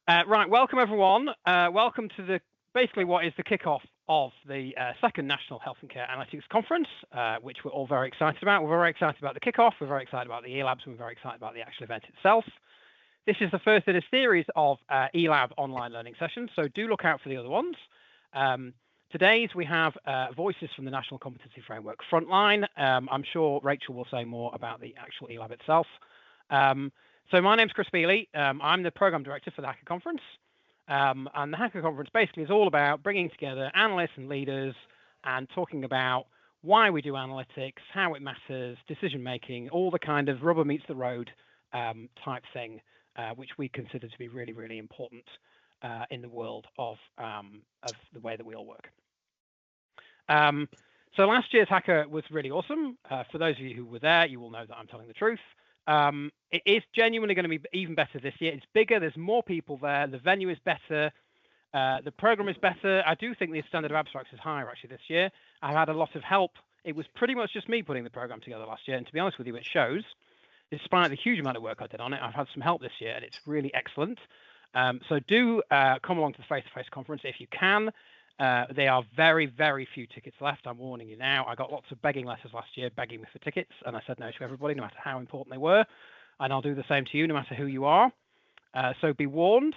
Right, welcome everyone. Welcome to basically what is the kickoff of the second National Health and Care Analytics Conference, which we're all very excited about. We're very excited about the kickoff. We're very excited about the eLabs. We're very excited about the actual event itself. This is the first in a series of eLab online learning sessions, so do look out for the other ones. Today's we have voices from the National Competency Framework Frontline. I'm sure Rachel will say more about the actual eLab itself. So my name's Chris Bealey. I'm the Program Director for the Hacker Conference. And the Hacker Conference basically is all about bringing together analysts and leaders and talking about why we do analytics, how it matters, decision making, all the kind of rubber meets the road type thing, which we consider to be really, really important in the world of the way that we all work. So last year's Hacker was really awesome. For those of you who were there, you will know that I'm telling the truth. It is genuinely going to be even better this year. It's bigger. There's more people there. The venue is better. The program is better. I do think the standard of abstracts is higher actually this year. I've had a lot of help. It was pretty much just me putting the program together last year. And to be honest with you, it shows. Despite the huge amount of work I did on it, I've had some help this year and it's really excellent. So do come along to the face-to-face conference if you can. There are very, very few tickets left. I'm warning you now. I got lots of begging letters last year begging me for tickets, and I said no to everybody, no matter how important they were. And I'll do the same to you, no matter who you are. So be warned.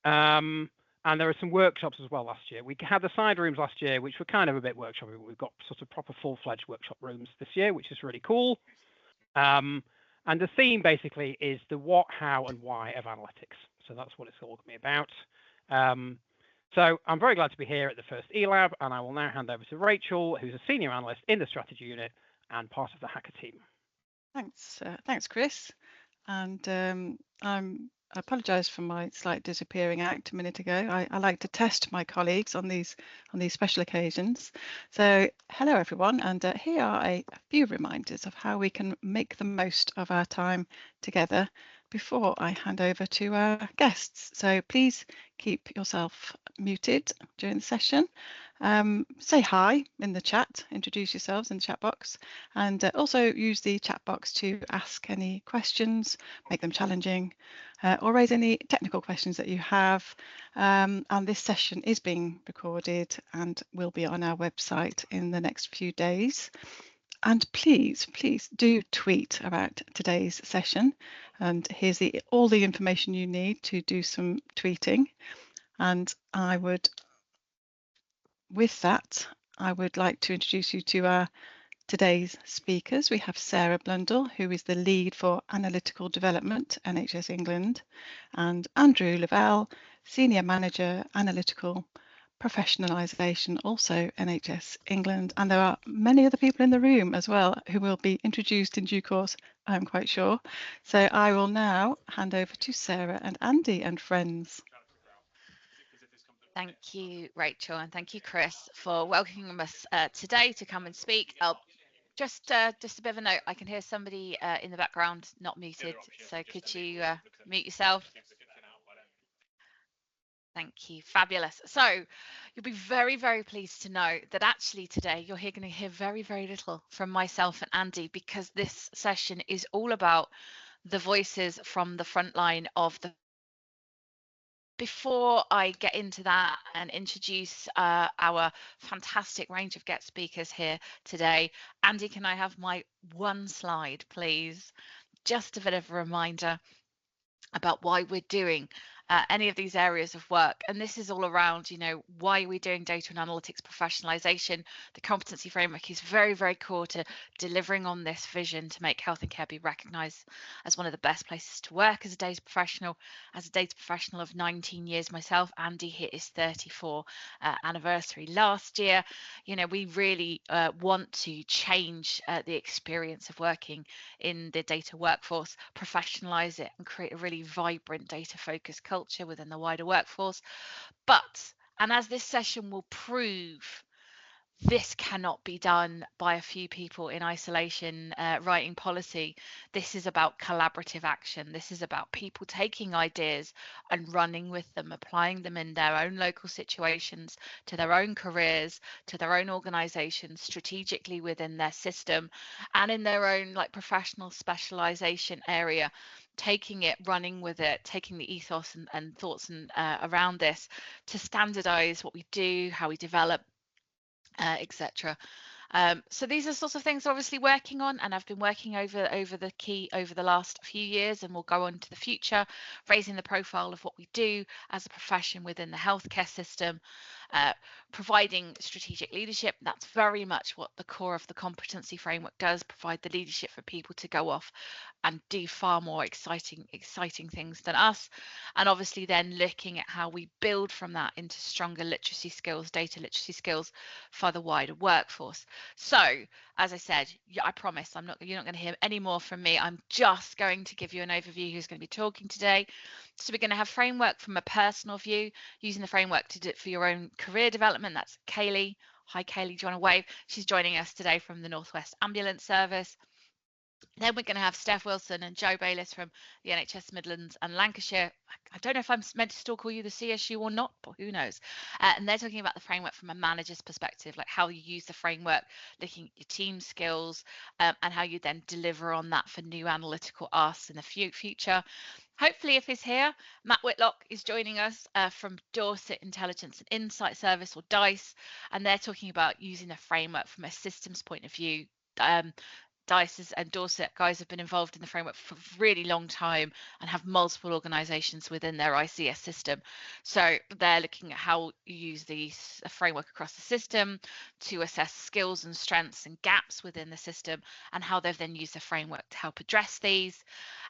And there are some workshops as well last year. We had the side rooms last year, which were kind of a bit workshopy, but we've got sort of proper full-fledged workshop rooms this year, which is really cool. And the theme basically is the what, how, and why of analytics. So that's what it's all going to be about. So I'm very glad to be here at the first eLab, and I will now hand over to Rachel, who's a senior analyst in the strategy unit and part of the Hacker team. Thanks, Chris. And I apologise for my slight disappearing act a minute ago. I like to test my colleagues on these special occasions. So hello everyone, and here are a few reminders of how we can make the most of our time together before I hand over to our guests. So please keep yourself muted during the session. Say hi in the chat, introduce yourselves in the chat box, and also use the chat box to ask any questions, make them challenging, or raise any technical questions that you have. And this session is being recorded and will be on our website in the next few days. And please do tweet about today's session. And here's all the information you need to do some tweeting. And with that, I would like to introduce you to today's speakers. We have Sarah Blundell, who is the lead for Analytical Development, NHS England, and Andrew Lavelle, Senior Manager, Analytical Professionalisation, also NHS England. And there are many other people in the room as well who will be introduced in due course, I'm quite sure. So I will now hand over to Sarah and Andy and friends. Thank you, Rachel, and thank you, Chris, for welcoming us today to come and speak. Just a bit of a note, I can hear somebody in the background not muted, so could you mute yourself? Thank you, fabulous. So you'll be very, very pleased to know that actually today you're going to hear very, very little from myself and Andy, because this session is all about the voices from the front line of the. Before I get into that and introduce our fantastic range of guest speakers here today, Andy, can I have my one slide, please? Just a bit of a reminder about why we're doing any of these areas of work. And this is all around, why we're doing data and analytics professionalization. The competency framework is very, very core to delivering on this vision to make health and care be recognized as one of the best places to work as a data professional. As a data professional of 19 years myself, Andy hit his 34th anniversary last year. We really want to change the experience of working in the data workforce, professionalize it, and create a really vibrant data focused culture within the wider workforce. And as this session will prove, this cannot be done by a few people in isolation writing policy. This is about collaborative action. This is about people taking ideas and running with them, applying them in their own local situations, to their own careers, to their own organizations, strategically within their system, and in their own like professional specialization area, taking it, running with it, taking the ethos and thoughts and around this to standardize what we do, how we develop, etc. So these are sorts of things obviously working on, and I've been working over the last few years, and will go on to the future, raising the profile of what we do as a profession within the healthcare system, providing strategic leadership. That's very much what the core of the competency framework does, provide the leadership for people to go off and do far more exciting things than us. And obviously then looking at how we build from that into stronger literacy skills, data literacy skills for the wider workforce. So as I said, I promise you're not going to hear any more from me. I'm just going to give you an overview who's going to be talking today. So we're going to have framework from a personal view, using the framework to do it for your own career development. That's Kaylee. Hi Kaylee, do you want to wave? She's joining us today from the North West Ambulance Service. Then we're going to have Steph Wilson and Joe Bayliss from the NHS Midlands and Lancashire. I don't know if I'm meant to still call you the CSU or not, but who knows. And they're talking about the framework from a manager's perspective, like how you use the framework, looking at your team skills, and how you then deliver on that for new analytical asks in the future. Hopefully, if he's here, Matt Whitlock is joining us from Dorset Intelligence and Insight Service, or DICE, and they're talking about using the framework from a systems point of view. DICE and Dorset guys have been involved in the framework for a really long time and have multiple organisations within their ICS system. So they're looking at how you use the framework across the system to assess skills and strengths and gaps within the system, and how they've then used the framework to help address these.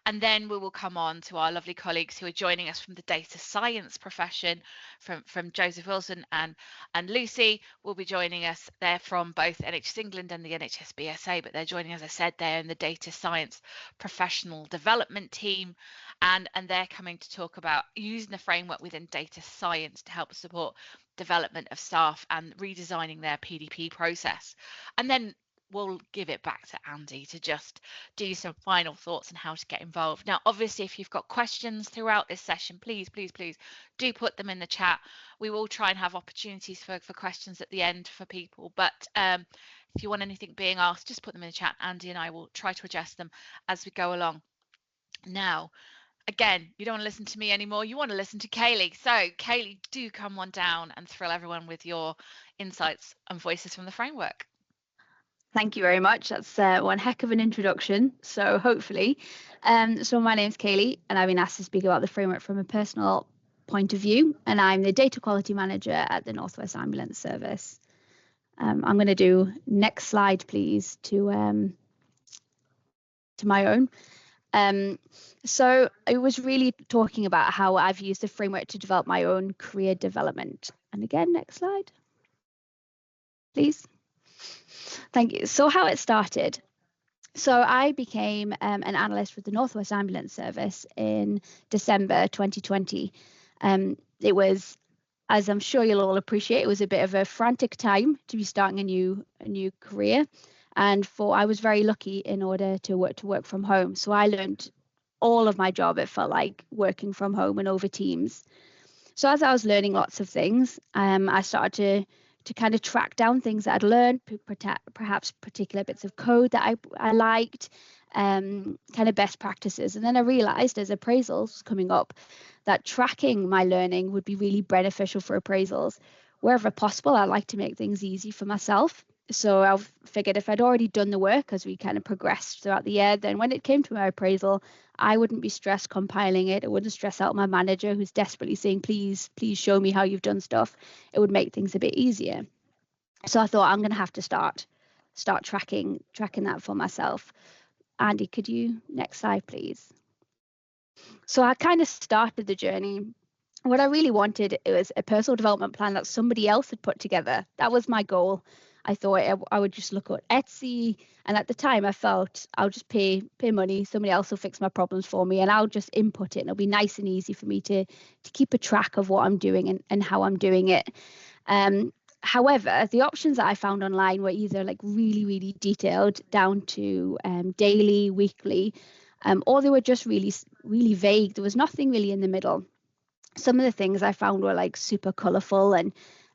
And then we will come on to our lovely colleagues who are joining us from the data science profession, from Joseph Wilson and Lucy will be joining us. They're from both NHS England and the NHS BSA, but they're joining, as I said, they're in the data science professional development team, and they're coming to talk about using the framework within data science to help support development of staff and redesigning their PDP process. And then we'll give it back to Andy to just do some final thoughts on how to get involved. Now, obviously, if you've got questions throughout this session, please do put them in the chat. We will try and have opportunities for questions at the end for people. But if you want anything being asked, just put them in the chat. Andy and I will try to address them as we go along. Now, again, you don't want to listen to me anymore. You want to listen to Kaylee. So, Kaylee, do come on down and thrill everyone with your insights and voices from the framework. Thank you very much. That's one heck of an introduction. So hopefully, so my name's Kaylee, and I've been asked to speak about the framework from a personal point of view, and I'm the data quality manager at the North West Ambulance Service. I'm going to do next slide, please, to my own. So I was really talking about how I've used the framework to develop my own career development. And again, next slide, please. Thank you. So how it started. So I became an analyst with the North West Ambulance Service in December 2020. It was, as I'm sure you'll all appreciate, it was a bit of a frantic time to be starting a new career. And I was very lucky in order to work from home. So I learned all of my job, it felt like, working from home and over Teams. So as I was learning lots of things, I started to kind of track down things that I'd learned, perhaps particular bits of code that I liked, kind of best practices. And then I realized as appraisals coming up that tracking my learning would be really beneficial for appraisals. Wherever possible, I like to make things easy for myself. So I figured if I'd already done the work as we kind of progressed throughout the year, then when it came to my appraisal, I wouldn't be stressed compiling it. It wouldn't stress out my manager who's desperately saying, please show me how you've done stuff. It would make things a bit easier. So I thought I'm going to have to start tracking that for myself. Andy, could you next slide, please? So I kind of started the journey. What I really wanted, it was a personal development plan that somebody else had put together. That was my goal. I thought I would just look at Etsy, and at the time I felt I'll just pay money, somebody else will fix my problems for me, and I'll just input it, and it'll be nice and easy for me to keep a track of what I'm doing and how I'm doing it. However, the options that I found online were either like really, really detailed down to daily, weekly, or they were just really, really vague. There was nothing really in the middle. Some of the things I found were like super colorful,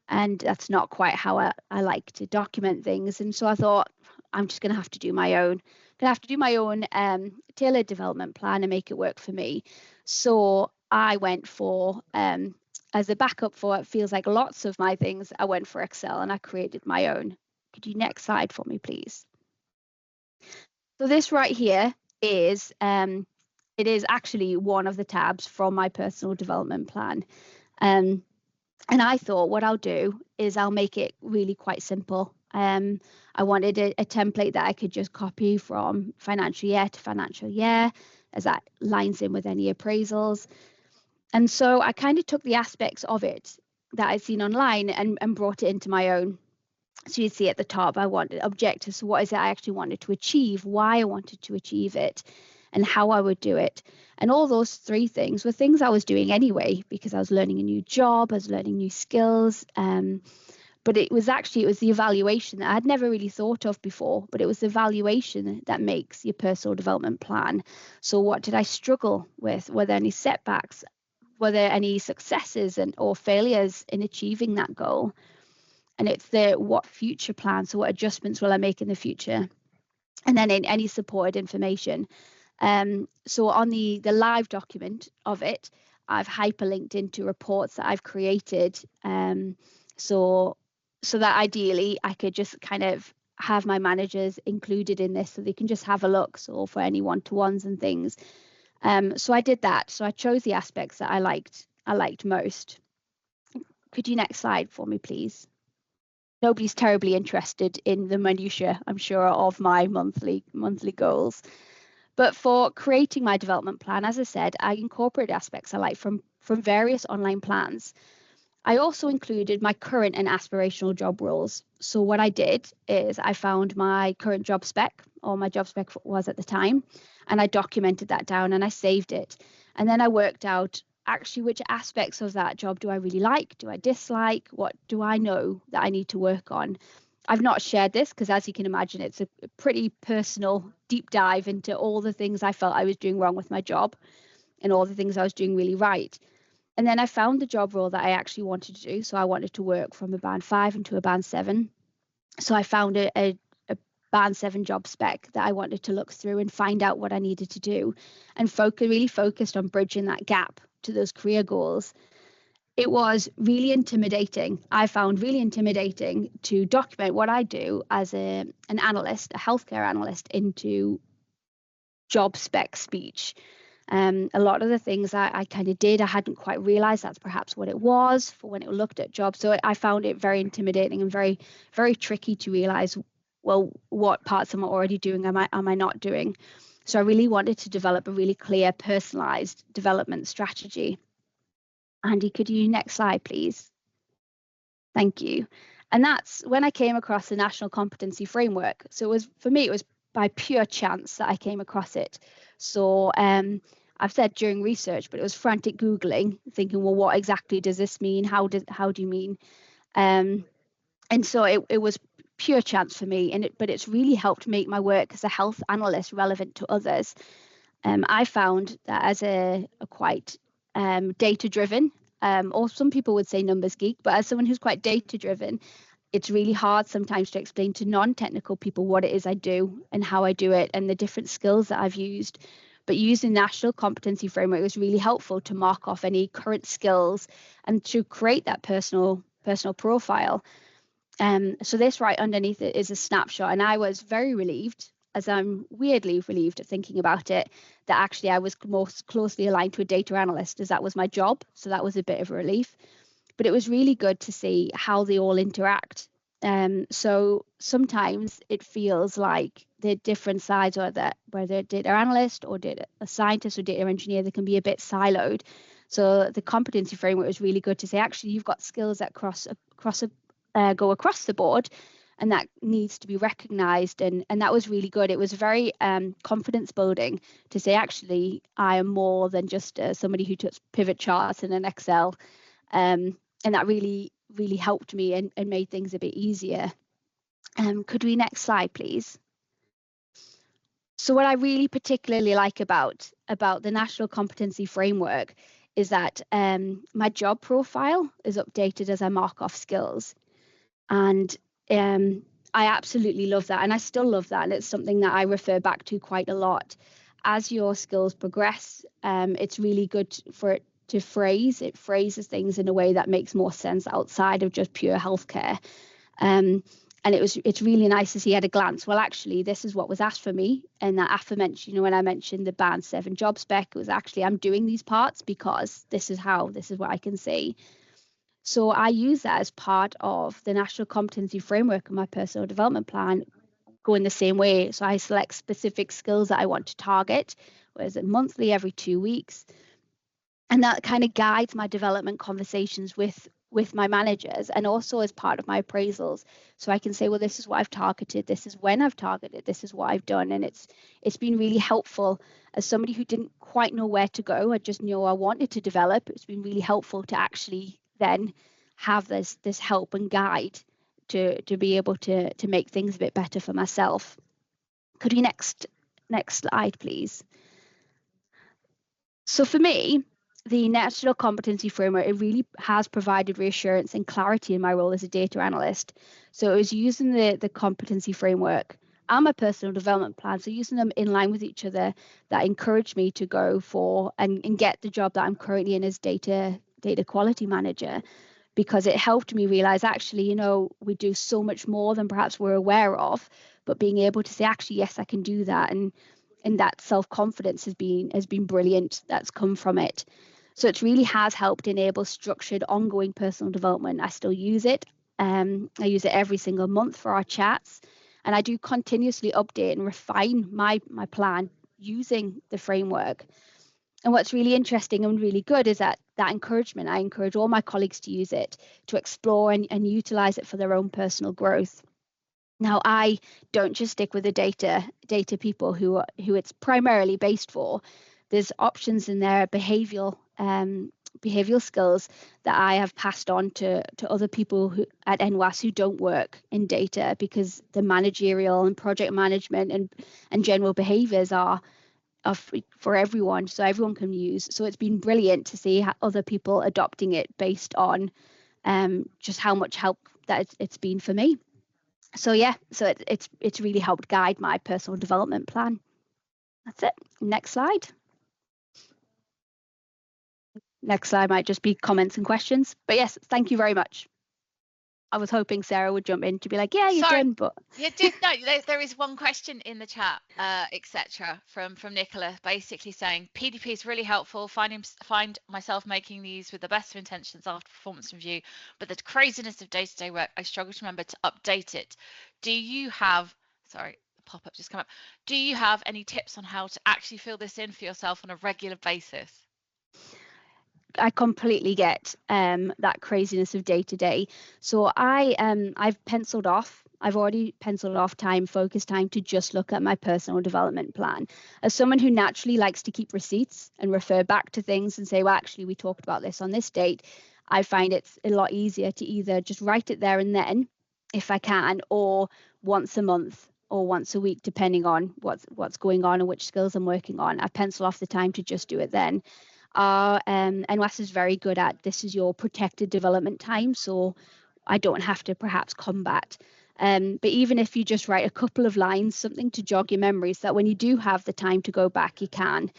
and that's not quite how I like to document things. And so I thought, I'm just going to have to do my own. Going to have to do my own tailored development plan and make it work for me. So I went for as a backup for it feels like lots of my things, I went for Excel and I created my own. Could you next slide for me, please? So this right here is it is actually one of the tabs from my personal development plan. And I thought what I'll do is I'll make it really quite simple. I wanted a template that I could just copy from financial year to financial year, as that lines in with any appraisals. And so I kind of took the aspects of it that I'd seen online and brought it into my own. So you see at the top, I wanted objectives. So what is it I actually wanted to achieve, why I wanted to achieve it, and how I would do it. And all those three things were things I was doing anyway, because I was learning a new job, I was learning new skills. But it was the evaluation that I'd never really thought of before, but it was the evaluation that makes your personal development plan. So what did I struggle with? Were there any setbacks? Were there any successes or failures in achieving that goal? And it's what future plans, so what adjustments will I make in the future? And then in any supported information. So on the live document of it, I've hyperlinked into reports that I've created. So that ideally I could just kind of have my managers included in this so they can just have a look. So for any one-to-ones and things. So I did that. So I chose the aspects that I liked most. Could you next slide for me, please? Nobody's terribly interested in the minutiae, I'm sure, of my monthly goals. But for creating my development plan, as I said, I incorporated aspects I like from various online plans. I also included my current and aspirational job roles. So what I did is I found my current job spec, or my job spec was at the time, and I documented that down and I saved it. And then I worked out actually which aspects of that job do I really like, do I dislike, what do I know that I need to work on. I've not shared this because, as you can imagine, it's a pretty personal deep dive into all the things I felt I was doing wrong with my job and all the things I was doing really right. And then I found the job role that I actually wanted to do. So I wanted to work from a band 5 into a band 7. So I found a band 7 job spec that I wanted to look through and find out what I needed to do, and really focused on bridging that gap to those career goals. It was really intimidating. I found really intimidating to document what I do as an analyst, a healthcare analyst, into job spec speech. A lot of the things I kind of did, I hadn't quite realized that's perhaps what it was for when it looked at jobs. So I found it very intimidating and very, very tricky to realize, well, what parts am I already doing? Am I not doing? So I really wanted to develop a really clear, personalized development strategy. Andy, could you next slide, please? Thank you. And that's when I came across the National Competency Framework. So for me, it was by pure chance that I came across it. So I've said during research, but it was frantic Googling, thinking, well, what exactly does this mean? How do you mean? And so it was pure chance for me, but it's really helped make my work as a health analyst relevant to others. I found that as a quite data-driven, or some people would say numbers geek, but as someone who's quite data-driven, it's really hard sometimes to explain to non-technical people what it is I do and how I do it and the different skills that I've used. But using the National Competency Framework was really helpful to mark off any current skills and to create that personal profile. So this right underneath it is a snapshot, and I was very relieved, as I'm weirdly relieved at thinking about it, that actually I was most closely aligned to a data analyst, as that was my job. So that was a bit of a relief. But it was really good to see how they all interact. So sometimes it feels like the different sides, or that whether data analyst or data a scientist or data engineer, they can be a bit siloed. So the competency framework was really good to say, actually, you've got skills that go across the board, and that needs to be recognized. And that was really good. It was very confidence building to say, actually, I am more than just somebody who took pivot charts in an Excel. And that really, really helped me and made things a bit easier. Could we next slide, please? So what I really particularly like about the National Competency Framework is that my job profile is updated as I mark off skills. And I absolutely love that. And I still love that. And it's something that I refer back to quite a lot. As your skills progress, it's really good for it to phrase. It phrases things in a way that makes more sense outside of just pure healthcare. And it's really nice to see at a glance, well, actually, this is what was asked for me. And that aforementioned, when I mentioned the Band 7 job spec, it was actually, I'm doing these parts because this is what I can see. So I use that as part of the National Competency Framework and my personal development plan, going the same way. So I select specific skills that I want to target, whereas it monthly, every 2 weeks. And that kind of guides my development conversations with my managers, and also as part of my appraisals. So I can say, well, this is what I've targeted, this is when I've targeted, this is what I've done. And it's been really helpful as somebody who didn't quite know where to go. I just knew I wanted to develop. It's been really helpful to actually then have this help and guide to be able to make things a bit better for myself. Could we next slide, please? So for me, the National Competency Framework, it really has provided reassurance and clarity in my role as a data analyst. So it was using the competency framework and my personal development plan, so using them in line with each other, that encouraged me to go for and get the job that I'm currently in as data quality manager, because it helped me realize, actually, we do so much more than perhaps we're aware of, but being able to say, actually, yes, I can do that. And that self-confidence has been brilliant that's come from it. So it really has helped enable structured, ongoing personal development. I still use it. I use it every single month for our chats. And I do continuously update and refine my plan using the framework. And what's really interesting and really good is that encouragement. I encourage all my colleagues to use it, to explore and utilize it for their own personal growth. Now, I don't just stick with the data people who it's primarily based for. There's options in there, behavioral skills that I have passed on to other people at NWAS who don't work in data, because the managerial and project management and general behaviors are for everyone, so everyone can use. So it's been brilliant to see how other people adopting it based on just how much help that it's been for me. So yeah, so it's really helped guide my personal development plan. That's it. Next slide. Next slide might just be comments and questions. But yes, thank you very much. I was hoping Sarah would jump in to be like, yeah, you're done. But you did. No, there is one question in the chat, etc. from Nicola, basically saying PDP is really helpful. Find myself making these with the best of intentions after performance review, but the craziness of day-to-day work, I struggle to remember to update it. Do you have? Sorry, the pop-up just come up. Do you have any tips on how to actually fill this in for yourself on a regular basis? I completely get that craziness of day to day. So I've penciled off. I've already penciled off focus time to just look at my personal development plan. As someone who naturally likes to keep receipts and refer back to things and say, well, actually, we talked about this on this date, I find it's a lot easier to either just write it there and then, if I can, or once a month or once a week, depending on what's going on and which skills I'm working on. I pencil off the time to just do it then. NWAS is very good at, this is your protected development time, so I don't have to perhaps combat. But even if you just write a couple of lines, something to jog your memories, that when you do have the time to go back, you can.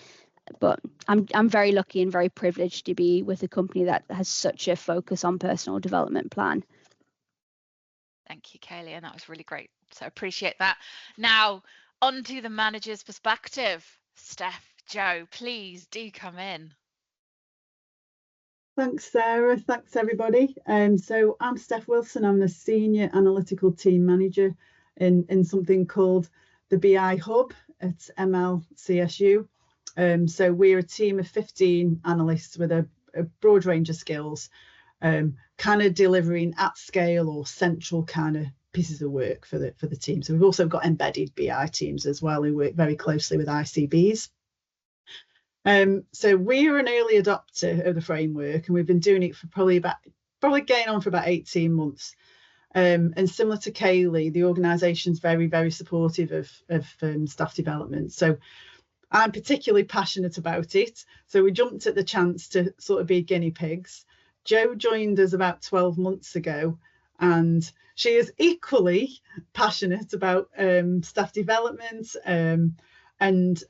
But I'm very lucky and very privileged to be with a company that has such a focus on personal development plan. Thank you, Kaylee, and that was really great. So I appreciate that. Now, on to the manager's perspective. Steph, Joe, please do come in. Thanks, Sarah. Thanks, everybody. So I'm Steph Wilson. I'm the Senior Analytical Team Manager in something called the BI Hub at MLCSU. So we're a team of 15 analysts with a broad range of skills, kind of delivering at scale or central kind of pieces of work for the team. So we've also got embedded BI teams as well who work very closely with ICBs. So we're an early adopter of the framework, and we've been doing it for probably about probably getting on for about 18 months. And similar to Kaylee, the organisation's very, very supportive of staff development. So I'm particularly passionate about it. So we jumped at the chance to sort of be guinea pigs. Jo joined us about 12 months ago, and she is equally passionate about staff development and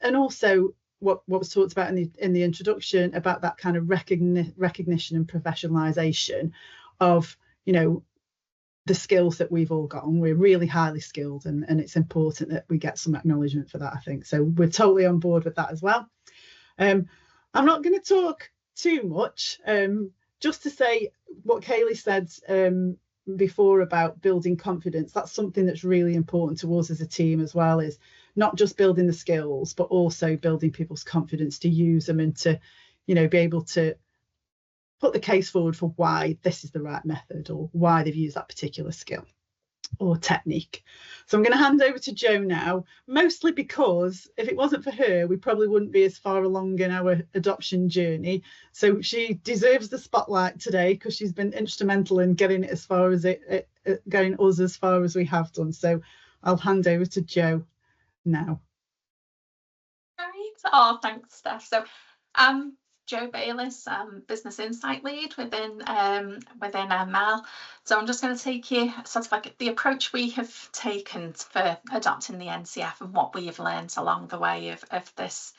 also what was talked about in the introduction about that kind of recognition and professionalisation of, you know, the skills that we've all got, and we're really highly skilled, and it's important that we get some acknowledgement for that, I think. So we're totally on board with that as well. I'm not going to talk too much, just to say what Kaylee said before about building confidence. That's something that's really important to us as a team as well, is not just building the skills, but also building people's confidence to use them and to, you know, be able to put the case forward for why this is the right method or why they've used that particular skill or technique. So I'm going to hand over to Jo now, mostly because if it wasn't for her, we probably wouldn't be as far along in our adoption journey. So she deserves the spotlight today because she's been instrumental in getting it as far as going us as far as we have done. So I'll hand over to Jo now. Great. Oh, thanks, Steph. So Jo Bayliss, Business Insight Lead within ML. So I'm just going to take you sort of like the approach we have taken for adopting the NCF and what we have learned along the way of this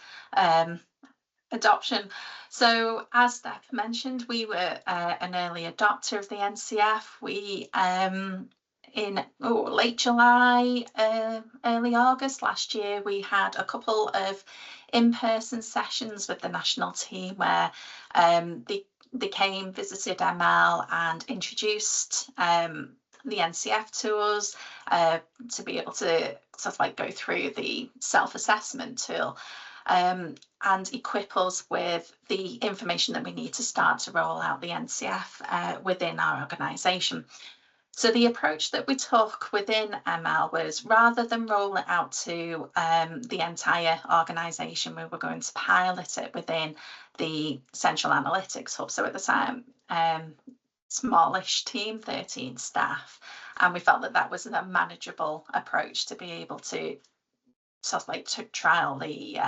adoption. So as Steph mentioned, we were an early adopter of the NCF. We in late July, early August last year, we had a couple of in-person sessions with the national team where they came, visited ML and introduced the NCF to us to be able to sort of like go through the self-assessment tool and equip us with the information that we need to start to roll out the NCF within our organisation. So the approach that we took within ML was, rather than roll it out to the entire organisation, we were going to pilot it within the central analytics hub. So at the time, smallish team, 13 staff, and we felt that that was a manageable approach to be able to sort of like to trial the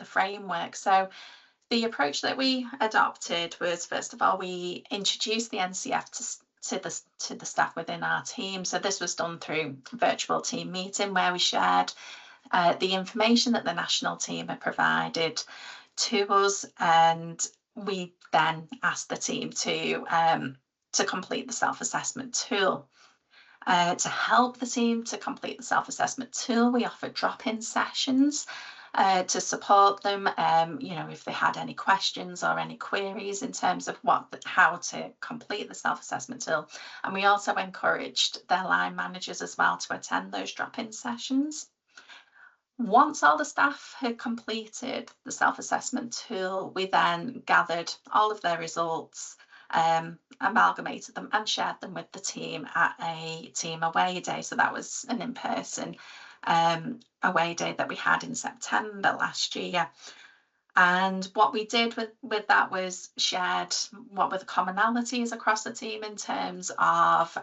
framework. So the approach that we adopted was, first of all, we introduced the NCF to the staff within our team. So this was done through virtual team meeting where we shared the information that the national team had provided to us, and we then asked the team to complete the self-assessment tool. To help the team to complete the self-assessment tool, we offered drop-in sessions to support them, you know, if they had any questions or any queries in terms of how to complete the self-assessment tool. And we also encouraged their line managers as well to attend those drop-in sessions. Once all the staff had completed the self-assessment tool, we then gathered all of their results, amalgamated them and shared them with the team at a team away day. So that was an in-person away day that we had in September last year. And what we did with that was shared what were the commonalities across the team in terms of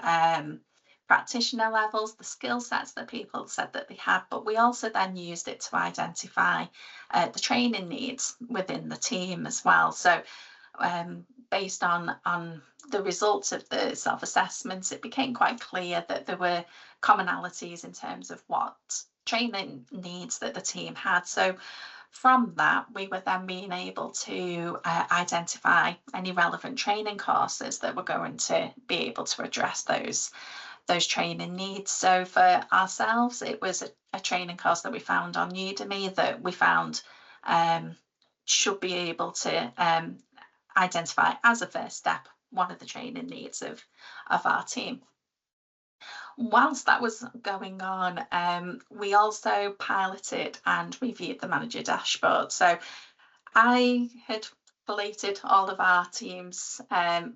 practitioner levels, the skill sets that people said that they had, but we also then used it to identify the training needs within the team as well. So based on the results of the self-assessments, it became quite clear that there were commonalities in terms of what training needs that the team had. So from that, we were then being able to identify any relevant training courses that were going to be able to address those training needs. So for ourselves, it was a training course that we found on Udemy that we found should be able to identify as a first step one of the training needs of our team. Whilst that was going on, we also piloted and reviewed the manager dashboard. So I had collated all of our team's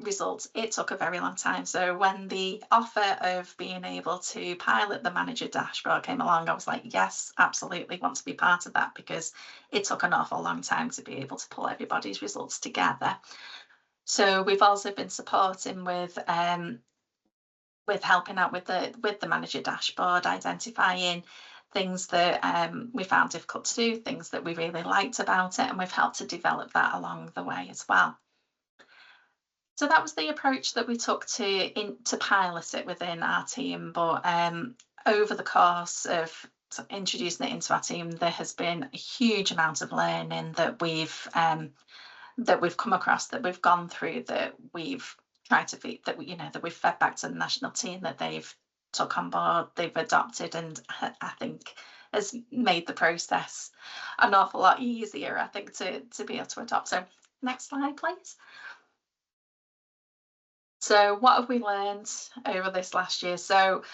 results. It took a very long time. So when the offer of being able to pilot the manager dashboard came along, I was like, yes, absolutely want to be part of that, because it took an awful long time to be able to pull everybody's results together. So we've also been supporting with helping out with the manager dashboard, identifying things that we found difficult to do, things that we really liked about it, and we've helped to develop that along the way as well. So that was the approach that we took to pilot it within our team. But over the course of introducing it into our team, there has been a huge amount of learning that we've come across, that we've gone through, that we've tried to feed, that we've fed back to the national team, that they've took on board, they've adopted, and I think has made the process an awful lot easier, I think, to be able to adopt. So next slide, please. So what have we learned over this last year? So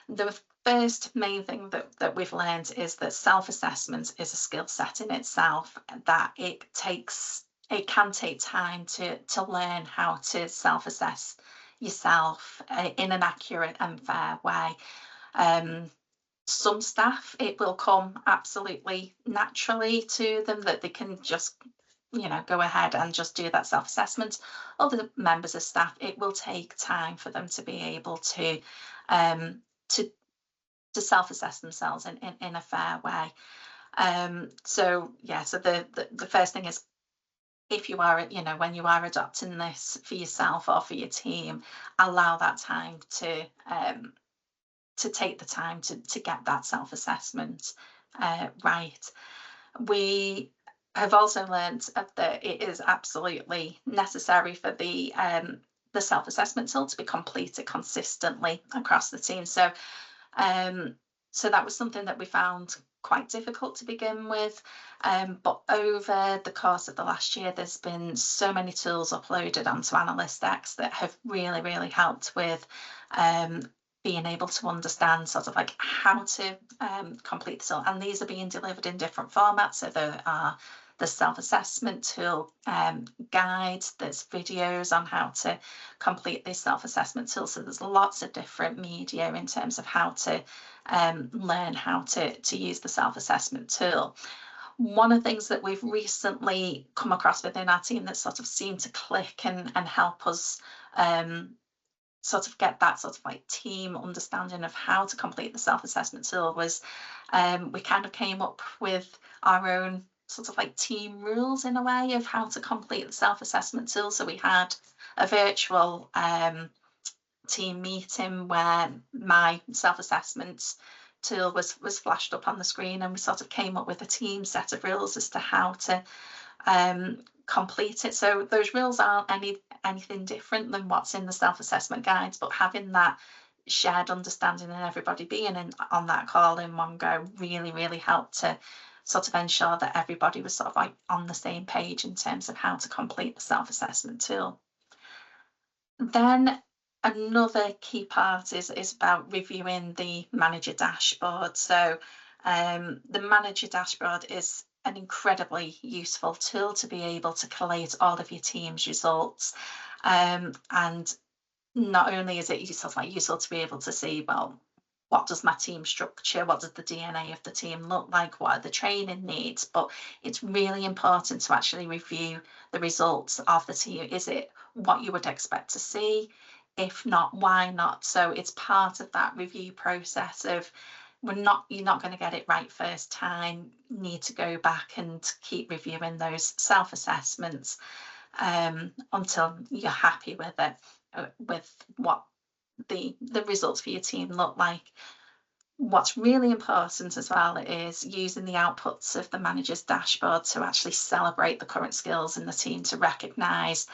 the first main thing that we've learned is that self-assessment is a skill set in itself, that it can take time to learn how to self-assess yourself in an accurate and fair way. Some staff, it will come absolutely naturally to them, that they can just go ahead and just do that self-assessment. Other members of staff, it will take time for them to be able to self-assess themselves in a fair way. So the first thing is, if you are, when you are adopting this for yourself or for your team, allow that time to take the time to get that self-assessment right. We have also learned that it is absolutely necessary for the self-assessment tool to be completed consistently across the team. So that was something that we found quite difficult to begin with, but over the course of the last year, there's been so many tools uploaded onto AnalystX that have really, really helped with being able to understand sort of like how to complete the tool. And these are being delivered in different formats. So there are the self-assessment tool guides, there's videos on how to complete this self-assessment tool. So there's lots of different media in terms of how to learn how to use the self-assessment tool. One of the things that we've recently come across within our team that sort of seemed to click and help us sort of get that sort of like team understanding of how to complete the self-assessment tool was we kind of came up with our own sort of like team rules in a way of how to complete the self-assessment tool. So we had a virtual team meeting where my self-assessment tool was flashed up on the screen, and we sort of came up with a team set of rules as to how to complete it. So those rules aren't anything different than what's in the self-assessment guides, but having that shared understanding and everybody being on that call in one go really, really helped to sort of ensure that everybody was sort of like on the same page in terms of how to complete the self-assessment tool. Then another key part is about reviewing the manager dashboard. So the manager dashboard is an incredibly useful tool to be able to collate all of your team's results. And not only is it useful to be able to see, well, what does my team structure, what does the DNA of the team look like, what are the training needs, but it's really important to actually review the results of the team. Is it what you would expect to see? If not, why not? So it's part of that review process of you're not going to get it right first time. You need to go back and keep reviewing those self-assessments until you're happy with it, with what the results for your team look like. What's really important as well is using the outputs of the manager's dashboard to actually celebrate the current skills in the team, to recognise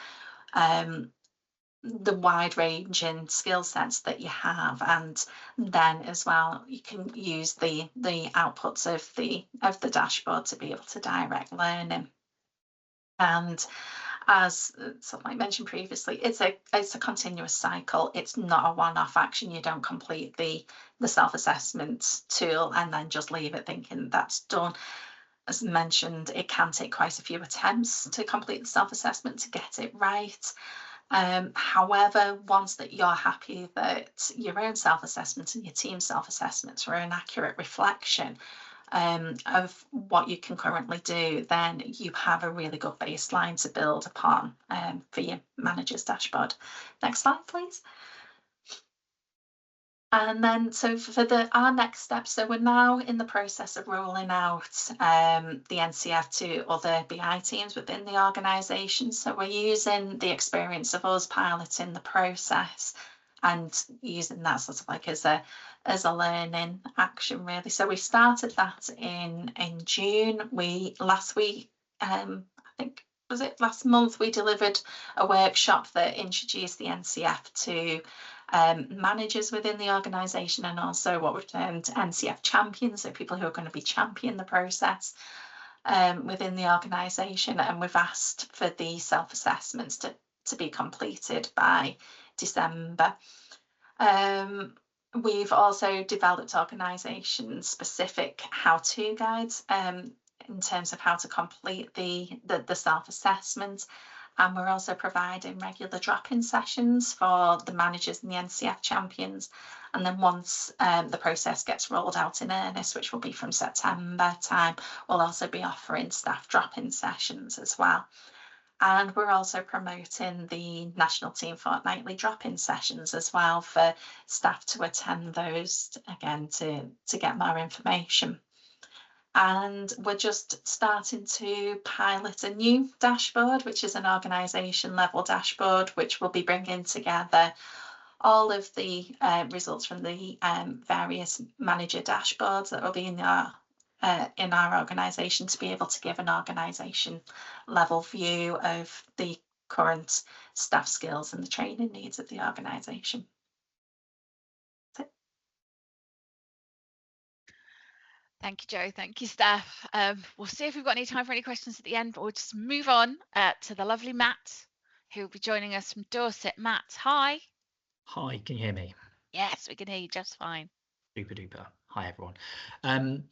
the wide range in skill sets that you have, and then as well you can use the outputs of the dashboard to be able to direct learning. And as sort of like mentioned previously, it's a continuous cycle. It's not a one-off action. You don't complete the self-assessment tool and then just leave it thinking that's done. As mentioned, it can take quite a few attempts to complete the self-assessment to get it right. However, once that you're happy that your own self-assessment and your team's self-assessments are an accurate reflection of what you can currently do, then you have a really good baseline to build upon for your manager's dashboard. Next slide, please. And then, so for our next step, so we're now in the process of rolling out the NCF to other BI teams within the organisation. So we're using the experience of us piloting the process and using that sort of like as a learning action, really. So we started that in June. Last week, I think, was it last month, we delivered a workshop that introduced the NCF to managers within the organisation, and also what we've termed NCF champions, so people who are going to be championing the process within the organisation. And we've asked for the self-assessments to be completed by December. We've also developed organisation specific how-to guides in terms of how to complete the self-assessment. And we're also providing regular drop-in sessions for the managers and the NCF champions. And then once the process gets rolled out in earnest, which will be from September time, we'll also be offering staff drop-in sessions as well. And we're also promoting the National Team Fortnightly drop-in sessions as well for staff to attend those, again, to get more information. And we're just starting to pilot a new dashboard, which is an organisation level dashboard, which will be bringing together all of the results from the various manager dashboards that will be in our organisation, to be able to give an organisation level view of the current staff skills and the training needs of the organisation. Thank you, Jo. Thank you, Steph. We'll see if we've got any time for any questions at the end, but we'll just move on to the lovely Matt, who will be joining us from Dorset. Matt, hi. Hi, can you hear me? Yes, we can hear you just fine. Super duper. Hi, everyone.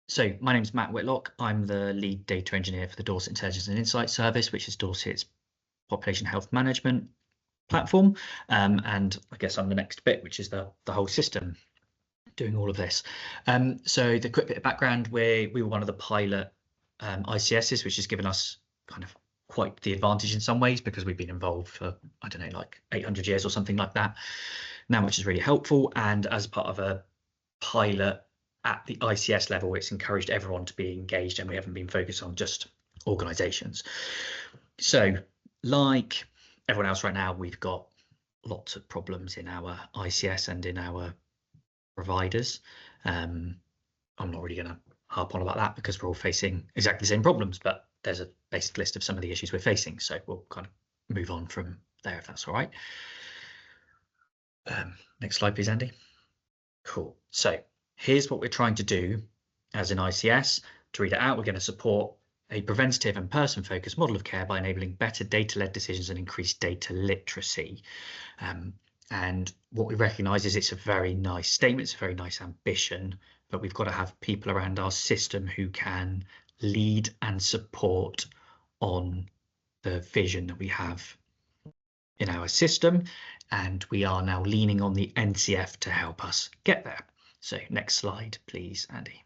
So my name is Matt Whitlock. I'm the lead data engineer for the Dorset Intelligence and Insight Service, which is Dorset's population health management platform. And I guess I'm the next bit, which is the whole system doing all of this. So the quick bit of background, we were one of the pilot ICSs, which has given us kind of quite the advantage in some ways, because we've been involved for, I don't know, like 800 years or something like that now, which is really helpful. And as part of a pilot at the ICS level, it's encouraged everyone to be engaged, and we haven't been focused on just organizations. So like everyone else right now, we've got lots of problems in our ICS and in our providers. I'm not really going to harp on about that, because we're all facing exactly the same problems, but there's a basic list of some of the issues we're facing, so we'll kind of move on from there, if that's all right. Next slide, please, Andy. Cool. So here's what we're trying to do as an ICS. To read it out, we're going to support a preventative and person-focused model of care by enabling better data-led decisions and increased data literacy. And what we recognise is it's a very nice statement, it's a very nice ambition, but we've got to have people around our system who can lead and support on the vision that we have in our system. And we are now leaning on the NCF to help us get there. So next slide, please, Andy.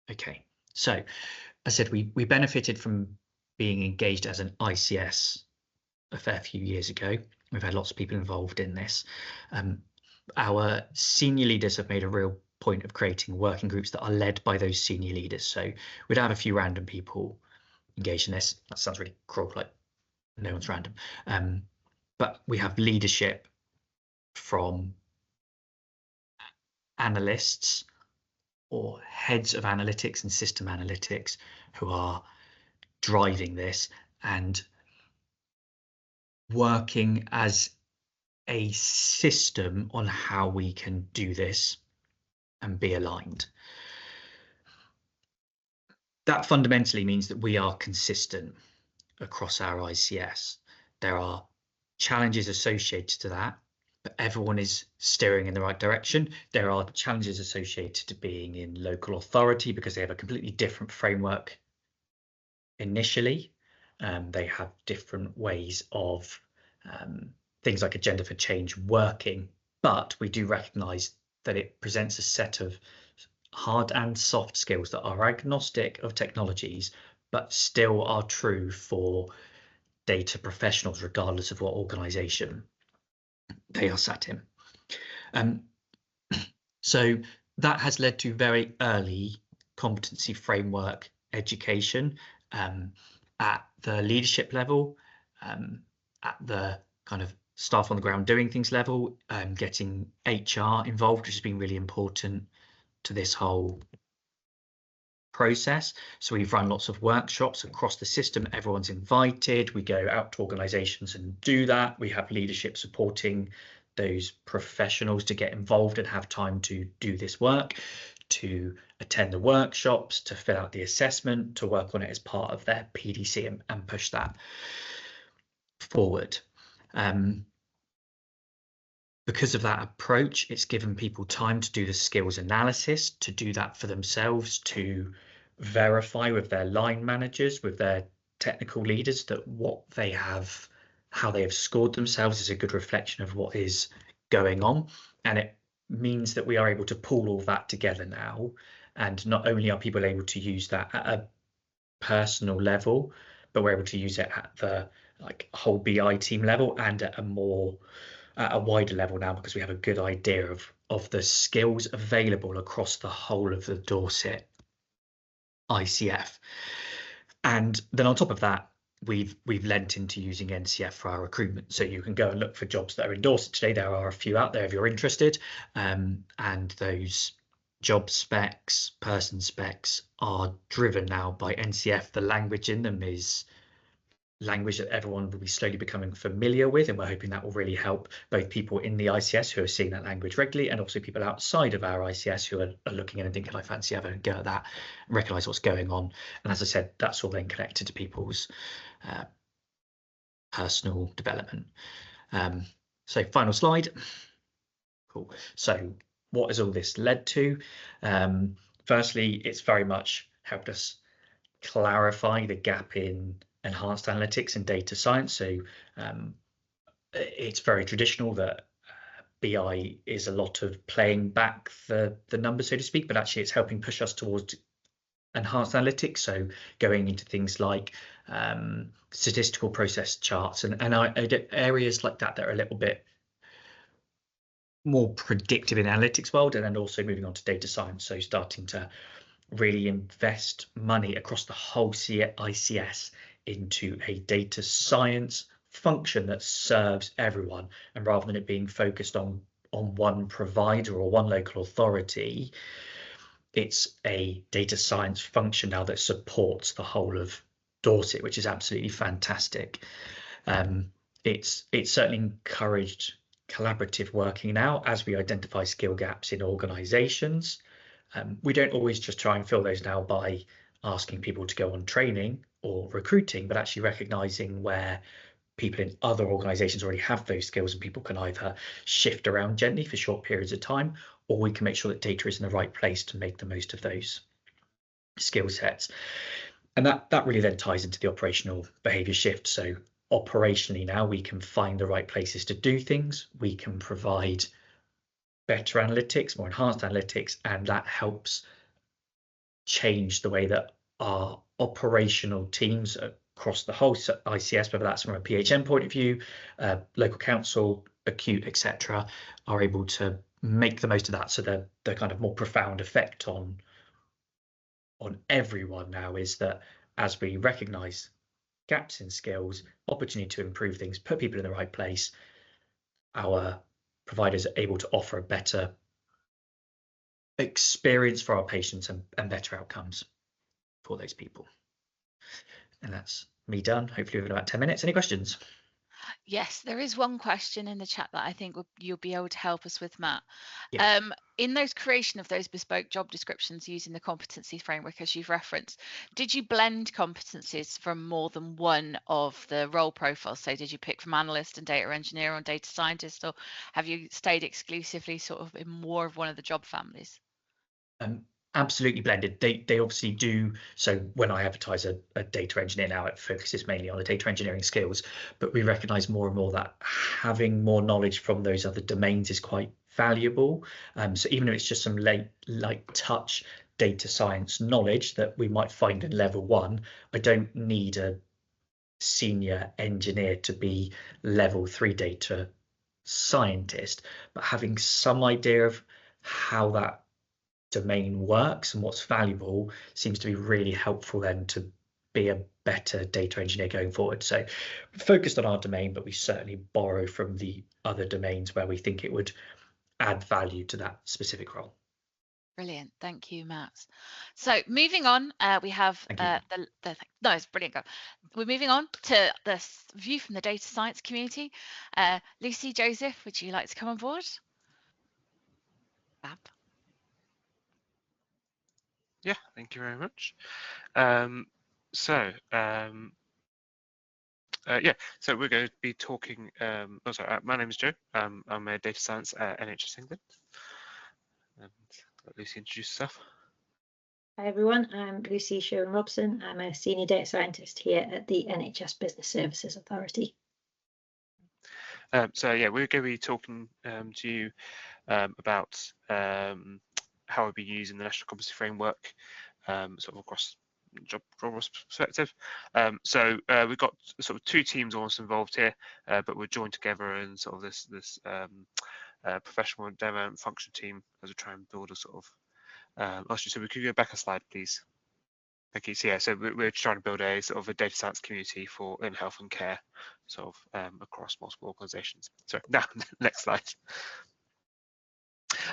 Okay, so I said we benefited from being engaged as an ICS a fair few years ago. We've had lots of people involved in this. Our senior leaders have made a real point of creating working groups that are led by those senior leaders. So we'd have a few random people engaged in this. That sounds really cruel, like no one's random. But we have leadership from analysts or heads of analytics and system analytics who are driving this and working as a system on how we can do this and be aligned. That fundamentally means that we are consistent across our ICS. There are challenges associated to that, but everyone is steering in the right direction. There are challenges associated to being in local authority because they have a completely different framework initially. They have different ways of things like Agenda for Change working but we do recognise that it presents a set of hard and soft skills that are agnostic of technologies, but still are true for data professionals, regardless of what organisation they are sat in. So that has led to very early competency framework education at the leadership level, at the kind of staff on the ground doing things level, getting HR involved, which has been really important to this whole process. So we've run lots of workshops across the system. Everyone's invited. We go out to organizations and do that. We have leadership supporting those professionals to get involved and have time to do this work, to attend the workshops, to fill out the assessment, to work on it as part of their PDC and push that forward. Because of that approach, it's given people time to do the skills analysis, to do that for themselves, to verify with their line managers, with their technical leaders, that what they have, how they have scored themselves is a good reflection of what is going on. And it means that we are able to pull all that together now. And not only are people able to use that at a personal level, but we're able to use it at the whole BI team level and at a wider level now, because we have a good idea of the skills available across the whole of the Dorset ICF. And then on top of that, we've lent into using NCF for our recruitment. So you can go and look for jobs that are in Dorset today. There are a few out there if you're interested, and those job specs, person specs are driven now by NCF. The language in them is language that everyone will be slowly becoming familiar with, and we're hoping that will really help both people in the ICS who are seeing that language regularly, and also people outside of our ICS who are looking in and thinking, I fancy having a go at that, recognise what's going on. And as I said, that's all then connected to people's personal development. So final slide. Cool. So what has all this led to? Firstly, it's very much helped us clarify the gap in enhanced analytics and data science. So it's very traditional that BI is a lot of playing back the numbers, so to speak, but actually it's helping push us towards enhanced analytics. So going into things like statistical process charts and areas like that are a little bit more predictive in analytics world, and then also moving on to data science. So starting to really invest money across the whole ICS into a data science function that serves everyone, and rather than it being focused on one provider or one local authority, it's a data science function now that supports the whole of Dorset, which is absolutely fantastic. It's certainly encouraged collaborative working now as we identify skill gaps in organizations. We don't always just try and fill those now by asking people to go on training or recruiting, but actually recognizing where people in other organizations already have those skills, and people can either shift around gently for short periods of time, or we can make sure that data is in the right place to make the most of those skill sets. And that really then ties into the operational behavior shift. So operationally now we can find the right places to do things. We can provide better analytics, more enhanced analytics, and that helps change the way that our operational teams across the whole ICS, whether that's from a PHM point of view, local council, acute, etc., are able to make the most of that. So the kind of more profound effect on everyone now is that as we recognise gaps in skills, opportunity to improve things, put people in the right place, our providers are able to offer a better experience for our patients and better outcomes for those people. And that's me done, hopefully within about 10 minutes. Any questions? Yes, there is one question in the chat that I think you'll be able to help us with, Matt. Yeah. In those creation of those bespoke job descriptions using the competency framework, as you've referenced, did you blend competencies from more than one of the role profiles? So did you pick from analyst and data engineer and data scientist, or have you stayed exclusively sort of in more of one of the job families? absolutely blended. They obviously do. So when I advertise a data engineer now, it focuses mainly on the data engineering skills, but we recognise more and more that having more knowledge from those other domains is quite valuable. So even if it's just some light touch data science knowledge that we might find in level 1, I don't need a senior engineer to be level 3 data scientist, but having some idea of how that domain works and what's valuable seems to be really helpful then to be a better data engineer going forward. So focused on our domain, but we certainly borrow from the other domains where we think it would add value to that specific role. Brilliant, thank you, Matt. So moving on, we have no, it's brilliant. We're moving on to the view from the data science community. Lucy, Joseph, would you like to come on board? Fab. Yeah, thank you very much. So we're going to be talking. My name is Joe. I'm a data science at NHS England. And let Lucy introduce herself. Hi everyone, I'm Lucy Sherwin-Robson. I'm a senior data scientist here at the NHS Business Services Authority. We're going to be talking to you about how we'll be using the National Competency Framework sort of across job perspective. We've got sort of 2 teams almost involved here, but we're joined together in sort of this professional development function team as we try and build a sort of so we could go back a slide, please. Thank you. So we're trying to build a sort of a data science community in health and care, sort of across multiple organisations. Sorry, now next slide.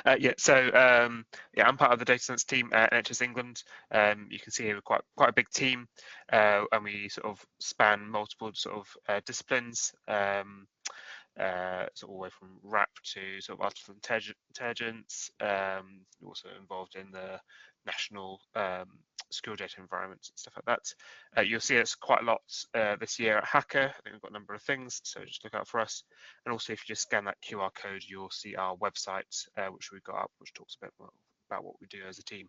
I'm part of the data science team at NHS England. You can see here we're quite a big team, and we sort of span multiple sort of disciplines. So all the way from RAP to sort of artificial intelligence. We're also involved in the national school data environments and stuff like that. You'll see us quite a lot this year at Hacker. I think we've got a number of things, so just look out for us. And also, if you just scan that QR code, you'll see our website, which we've got up, which talks a bit more about what we do as a team.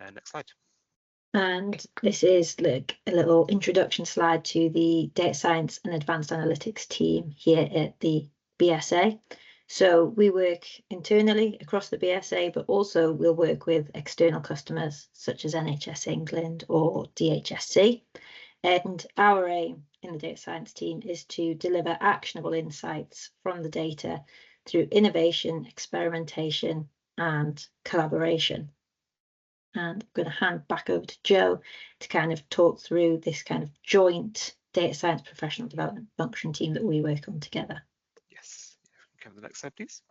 Next slide. And this is like a little introduction slide to the data science and advanced analytics team here at the BSA. So we work internally across the BSA, but also we'll work with external customers such as NHS England or DHSC. And our aim in the data science team is to deliver actionable insights from the data through innovation, experimentation, and collaboration. And I'm going to hand back over to Joe to kind of talk through this kind of joint data science professional development function team that we work on together. Yes, come to the next slide, please.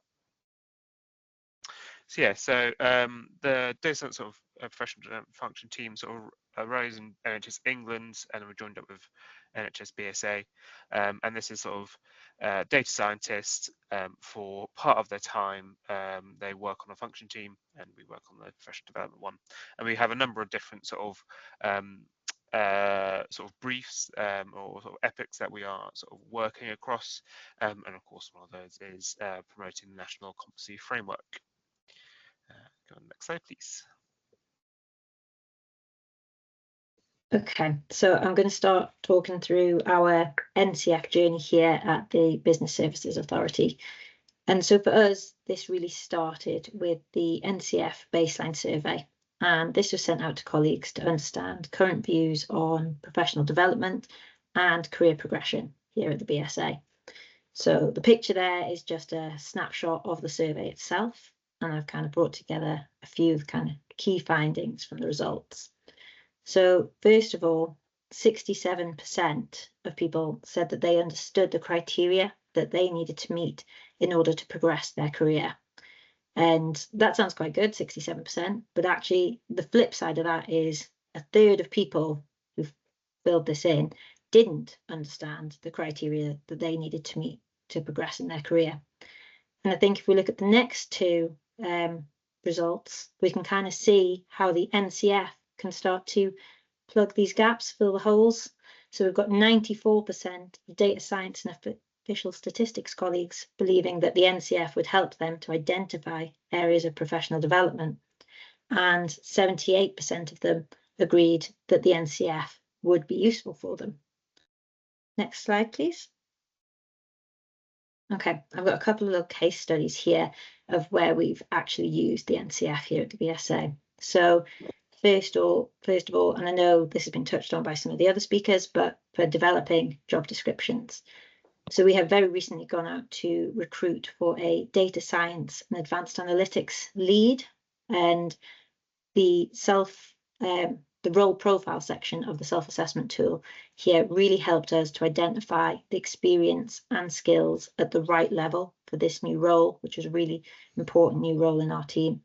So the data science sort of professional development function team sort of arose in NHS England, and we joined up with NHS BSA, and this is sort of data scientists. For part of their time, they work on a function team, and we work on the professional development one. And we have a number of different sort of briefs or sort of epics that we are sort of working across, and of course one of those is promoting the National Competency Framework. Go on the next slide, please. Okay, so I'm going to start talking through our NCF journey here at the Business Services Authority. And so for us, this really started with the NCF baseline survey. And this was sent out to colleagues to understand current views on professional development and career progression here at the BSA. So the picture there is just a snapshot of the survey itself. And I've kind of brought together a few kind of key findings from the results. So first of all, 67% of people said that they understood the criteria that they needed to meet in order to progress their career. And that sounds quite good, 67%, but actually the flip side of that is a third of people who filled this in didn't understand the criteria that they needed to meet to progress in their career. And I think if we look at the next two results, we can kind of see how the NCF can start to plug these gaps, fill the holes. So we've got 94% of data science and official statistics colleagues believing that the NCF would help them to identify areas of professional development. and 78% of them agreed that the NCF would be useful for them. Next slide, please. Okay, I've got a couple of little case studies here of where we've actually used the NCF here at the BSA. So first of all, and I know this has been touched on by some of the other speakers, but for developing job descriptions. So we have very recently gone out to recruit for a data science and advanced analytics lead, and the role profile section of the self-assessment tool here really helped us to identify the experience and skills at the right level for this new role, which is a really important new role in our team.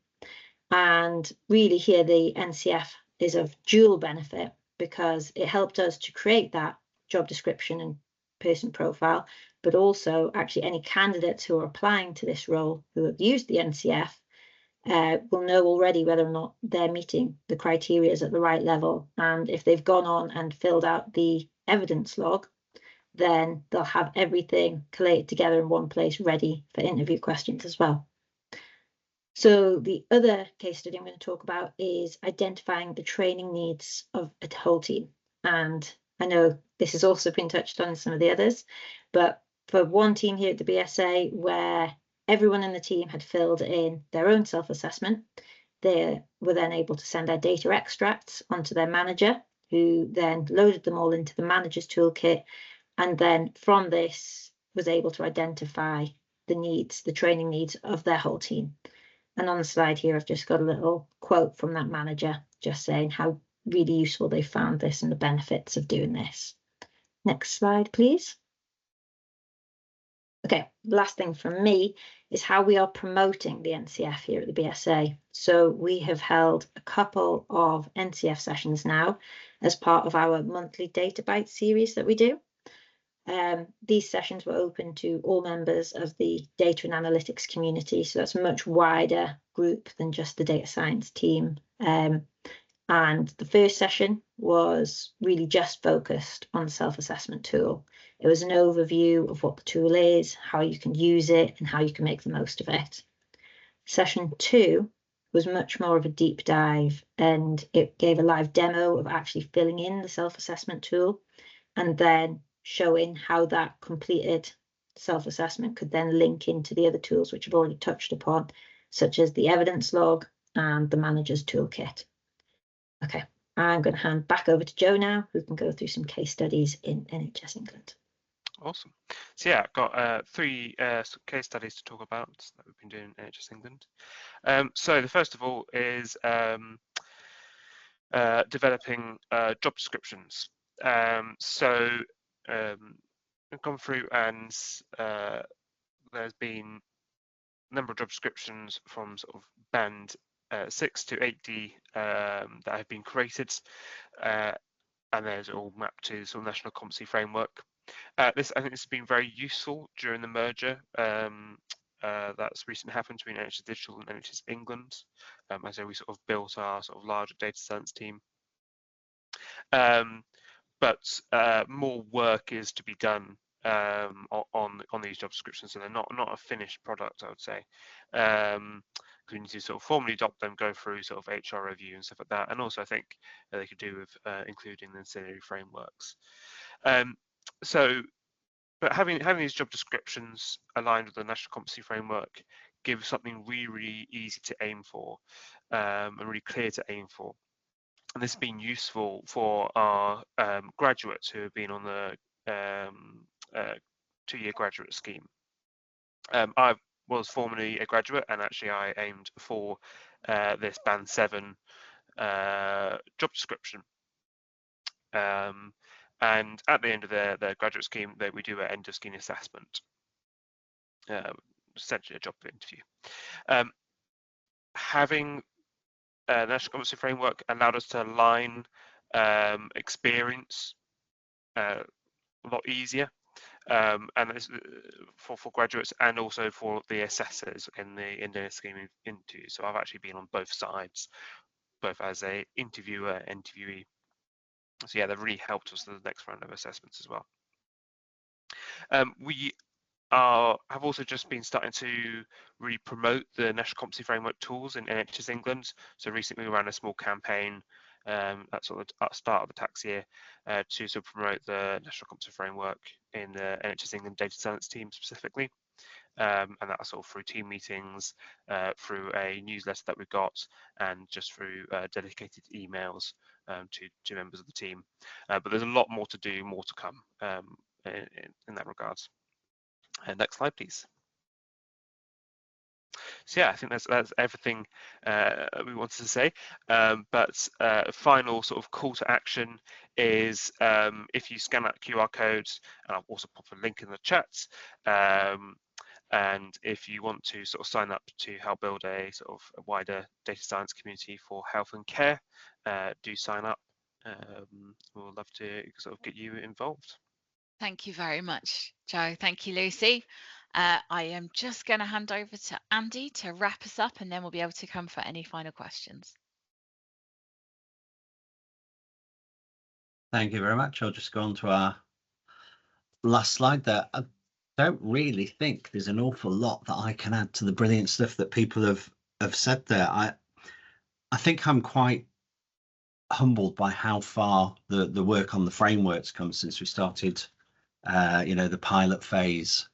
And really here the NCF is of dual benefit because it helped us to create that job description and person profile, but also actually any candidates who are applying to this role who have used the NCF will know already whether or not they're meeting the criteria at the right level. And if they've gone on and filled out the evidence log, then they'll have everything collated together in one place ready for interview questions as well. So the other case study I'm going to talk about is identifying the training needs of a whole team. And I know this has also been touched on in some of the others, but for one team here at the BSA where everyone in the team had filled in their own self-assessment, they were then able to send their data extracts onto their manager, who then loaded them all into the manager's toolkit, and then from this was able to identify the needs, the training needs of their whole team. And on the slide here, I've just got a little quote from that manager, just saying how really useful they found this and the benefits of doing this. Next slide, please. Okay, last thing from me is how we are promoting the NCF here at the BSA. So we have held a couple of NCF sessions now as part of our monthly Data Bite series that we do. These sessions were open to all members of the data and analytics community, so that's a much wider group than just the data science team. And the first session was really just focused on the self-assessment tool. It was an overview of what the tool is, how you can use it, and how you can make the most of it. Session 2 was much more of a deep dive, and it gave a live demo of actually filling in the self-assessment tool and then showing how that completed self-assessment could then link into the other tools which I've already touched upon, such as the evidence log and the manager's toolkit. Okay, I'm going to hand back over to Joe now, who can go through some case studies in NHS England. Awesome. So yeah, I've got 3 case studies to talk about that we've been doing in NHS England. So the first of all is developing job descriptions. I've gone through and there's been a number of job descriptions from sort of band 6 to 8D that have been created, and there's all mapped to sort of national competency framework. I think this has been very useful during the merger that's recently happened between NHS Digital and NHS England, as we sort of built our sort of larger data science team. But more work is to be done on these job descriptions, so they're not a finished product, I would say. We need to sort of formally adopt them, go through sort of HR review and stuff like that, and also I think they could do with including the ancillary frameworks. But having these job descriptions aligned with the National Competency Framework gives something really, really easy to aim for and really clear to aim for. And this has been useful for our graduates who have been on the 2-year graduate scheme. I was formerly a graduate, and actually I aimed for this band 7 job description. And at the end of their graduate scheme, we do an end of scheme assessment, essentially a job interview. Having the National Competency Framework allowed us to align experience a lot easier, and this, for graduates and also for the assessors in the scheme interview. So I've actually been on both sides, both as a interviewer and interviewee. So yeah, they've really helped us in the next round of assessments as well. We have also just been starting to really promote the National Competency Framework tools in NHS England. So recently we ran a small campaign at sort of at start of the tax year to sort of promote the National Competency Framework in the NHS England data science team specifically. And that's all through team meetings, through a newsletter that we've got, and just through dedicated emails to members of the team. But there's a lot more to do, more to come in that regards. Next slide, please. So yeah, I think that's everything we wanted to say. But final sort of call to action is if you scan that QR code, and I'll also pop a link in the chat. And if you want to sort of sign up to help build a sort of a wider data science community for health and care, do sign up. We'll love to sort of get you involved. Thank you very much, Joe. Thank you, Lucy. I am just going to hand over to Andy to wrap us up, and then we'll be able to come for any final questions. Thank you very much. I'll just go on to our last slide there. I don't really think there's an awful lot that I can add to the brilliant stuff that people have said there. I think I'm quite humbled by how far the work on the frameworks come since we started the pilot phase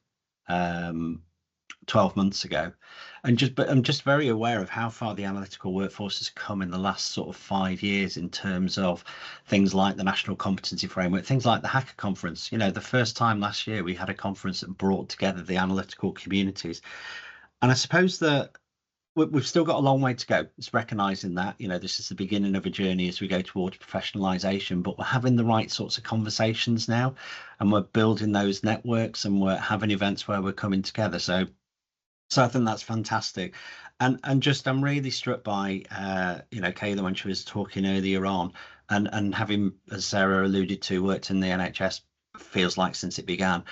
12 months ago, but I'm just very aware of how far the analytical workforce has come in the last sort of 5 years in terms of things like the National Competency Framework, things like the Hacker Conference. The first time last year we had a conference that brought together the analytical communities, and I suppose that we've still got a long way to go. It's recognizing that this is the beginning of a journey as we go towards professionalization, but we're having the right sorts of conversations now, and we're building those networks, and we're having events where we're coming together. So I think that's fantastic. And just I'm really struck by Kayla, when she was talking earlier on, and having, as Sarah alluded to, worked in the NHS feels like since it began.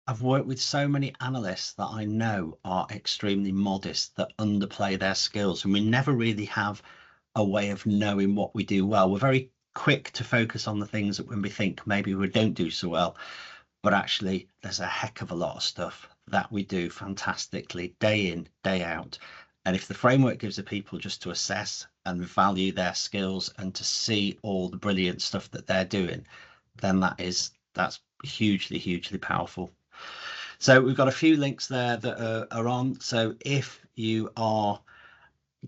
I've worked with so many analysts that I know are extremely modest, that underplay their skills, and we never really have a way of knowing what we do well. We're very quick to focus on the things that when we think maybe we don't do so well, but actually there's a heck of a lot of stuff that we do fantastically day in, day out. And if the framework gives the people just to assess and value their skills and to see all the brilliant stuff that they're doing, then that's hugely, hugely powerful. So we've got a few links there that are on. So if you are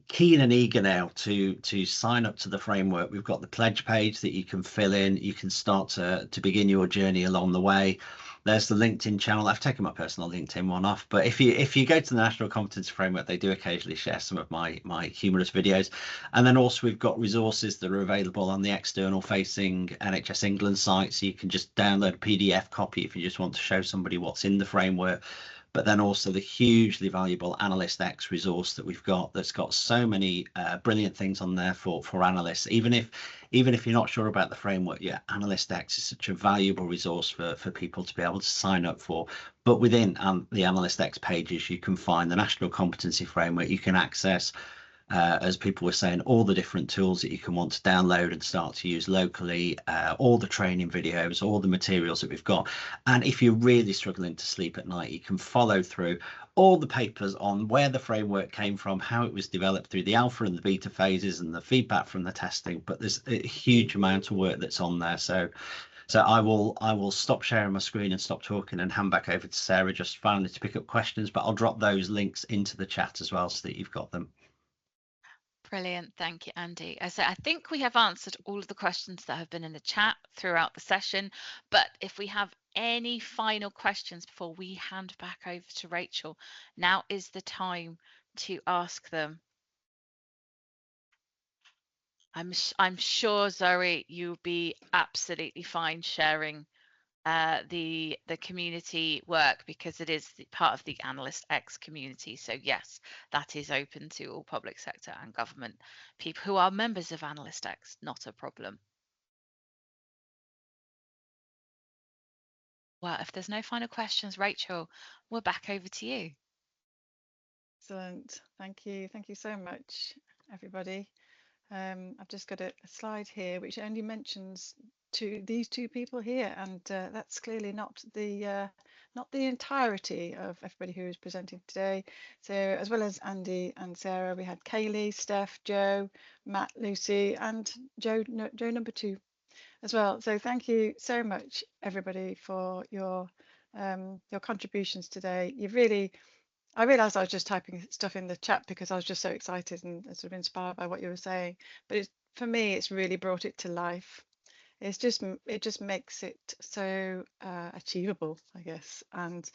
keen and eager now to sign up to the framework, we've got the pledge page that you can fill in. You can start to begin your journey along the way. There's the LinkedIn channel. I've taken my personal LinkedIn one off, but if you go to the National Competency Framework, they do occasionally share some of my humorous videos. And then also we've got resources that are available on the external facing NHS England site, so you can just download a PDF copy if you just want to show somebody what's in the framework. But then also the hugely valuable Analyst X resource that we've got, that's got so many brilliant things on there for analysts. Even if you're not sure about the framework yet, Analyst X is such a valuable resource for people to be able to sign up for. But within the Analyst X pages, you can find the National Competency Framework. You can access, as people were saying, all the different tools that you can want to download and start to use locally, all the training videos, all the materials that we've got. And if you're really struggling to sleep at night, you can follow through all the papers on where the framework came from, how it was developed through the alpha and the beta phases, and the feedback from the testing. But there's a huge amount of work that's on there. So I will stop sharing my screen and stop talking and hand back over to Sarah just finally to pick up questions, but I'll drop those links into the chat as well so that you've got them. Brilliant. Thank you, Andy. I think we have answered all of the questions that have been in the chat throughout the session, but if we have any final questions before we hand back over to Rachel, now is the time to ask them. I'm sure, Zoe, you'll be absolutely fine sharing the community work, because it is part of the Analyst X community. So yes, that is open to all public sector and government people who are members of Analyst X. Not a problem. Well, if there's no final questions, Rachel, we're back over to you. Excellent. Thank you so much, everybody. I've just got a slide here which only mentions these two people here, and that's clearly not the not the entirety of everybody who is presenting today. So as well as Andy and Sarah, we had Kaylee, Steph, Joe, Matt, Lucy, and Joe number 2 as well. So thank you so much, everybody, for your contributions today. I realised I was just typing stuff in the chat because I was just so excited and sort of inspired by what you were saying. But for me, it's really brought it to life. It just makes it so achievable, I guess. And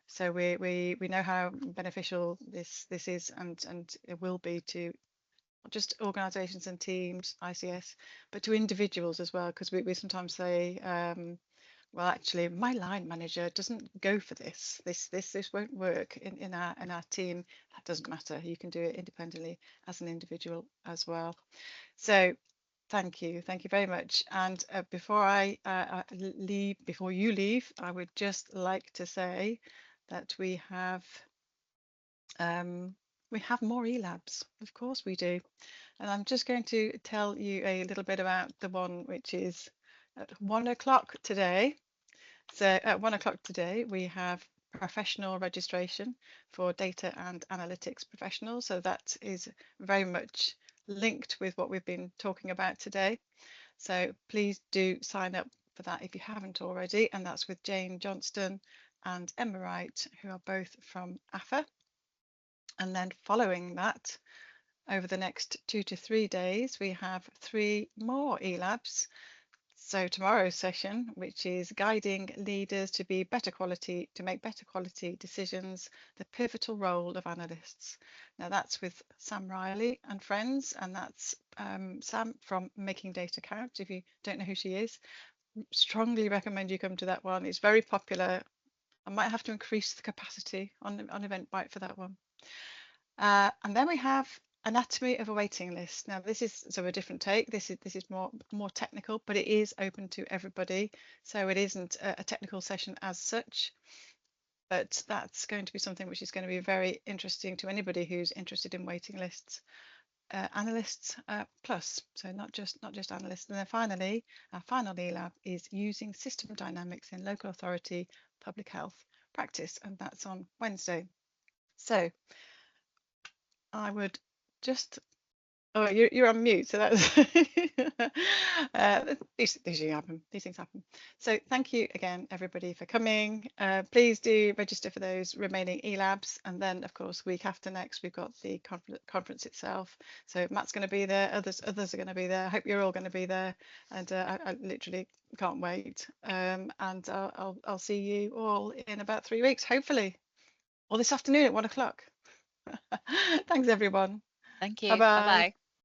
so we know how beneficial this is and it will be to not just organisations and teams, ICS, but to individuals as well, because we sometimes say, well, actually, my line manager doesn't go for this. This won't work in our team. That doesn't matter. You can do it independently as an individual as well. So thank you very much. And before before you leave, I would just like to say that we have more eLabs. Of course we do. And I'm just going to tell you a little bit about the one which is at 1 o'clock today. So at 1 o'clock today, we have professional registration for data and analytics professionals. So that is very much linked with what we've been talking about today. So please do sign up for that if you haven't already. And that's with Jane Johnston and Emma Wright, who are both from AFA. And then following that, over the next 2 to 3 days, we have 3 more eLabs. So tomorrow's session, which is guiding leaders to make better quality decisions, the pivotal role of analysts. Now that's with Sam Riley and friends, and that's Sam from Making Data Count. If you don't know who she is, strongly recommend you come to that one. It's very popular. I might have to increase the capacity on Eventbrite for that one. And then we have Anatomy of a Waiting List. Now this is a different take. This is more technical, but it is open to everybody. So it isn't a technical session as such, but that's going to be something which is going to be very interesting to anybody who's interested in waiting lists, analysts plus. So not just analysts. And then finally, our final eLab is using system dynamics in local authority public health practice, and that's on Wednesday. So I would just, oh, you're on mute, so that's these things happen. So thank you again, everybody, for coming. Please do register for those remaining eLabs, and then of course week after next we've got the conference itself. So Matt's going to be there, others are going to be there. I hope you're all going to be there, and I literally can't wait. And I'll see you all in about 3 weeks, hopefully, or this afternoon at 1 o'clock. Thanks everyone. Thank you. Bye bye. Bye-bye.